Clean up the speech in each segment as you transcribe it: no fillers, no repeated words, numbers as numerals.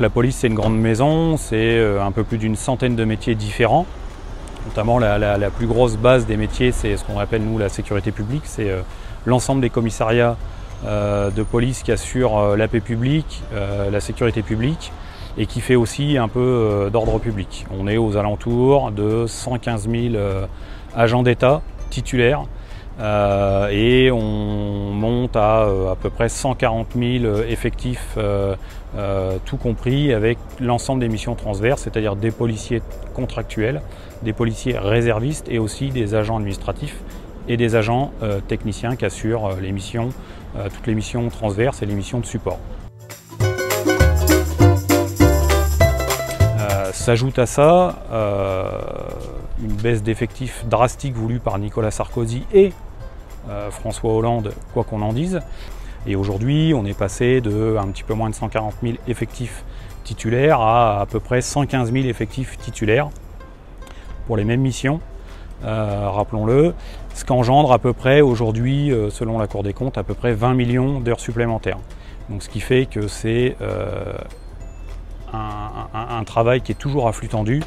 la police c'est une grande maison, c'est un peu plus d'une centaine de métiers différents. Notamment la plus grosse base des métiers, c'est ce qu'on appelle nous la sécurité publique, c'est l'ensemble des commissariats de police qui assurent la paix publique, la sécurité publique et qui fait aussi un peu d'ordre public. On est aux alentours de 115 000 agents d'État titulaires et on monte à peu près 140 000 effectifs tout compris avec l'ensemble des missions transverses, c'est-à-dire des policiers contractuels, des policiers réservistes et aussi des agents administratifs et des agents techniciens qui assurent les missions, toutes les missions transverses et les missions de support. S'ajoute à ça une baisse d'effectifs drastique voulue par Nicolas Sarkozy et François Hollande, quoi qu'on en dise. Et aujourd'hui, on est passé de un petit peu moins de 140 000 effectifs titulaires à peu près 115 000 effectifs titulaires pour les mêmes missions, rappelons-le, ce qu'engendre à peu près aujourd'hui, selon la Cour des comptes, à peu près 20 millions d'heures supplémentaires. Donc ce qui fait que c'est un travail qui est toujours à flux tendu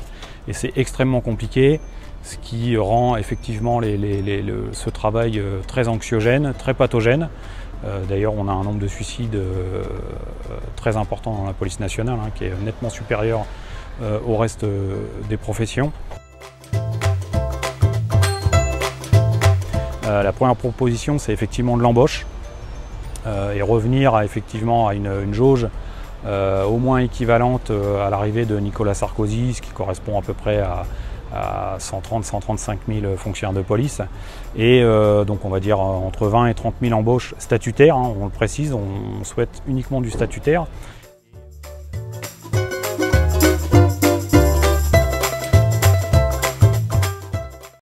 et c'est extrêmement compliqué, ce qui rend effectivement ce travail très anxiogène, très pathogène. D'ailleurs, on a un nombre de suicides très important dans la police nationale, qui est nettement supérieur au reste des professions. La première proposition, c'est effectivement de l'embauche et revenir effectivement à une jauge au moins équivalente à l'arrivée de Nicolas Sarkozy, ce qui correspond à peu près à 130-135 000 fonctionnaires de police. Et donc on va dire entre 20 et 30 000 embauches statutaires, on le précise, on souhaite uniquement du statutaire.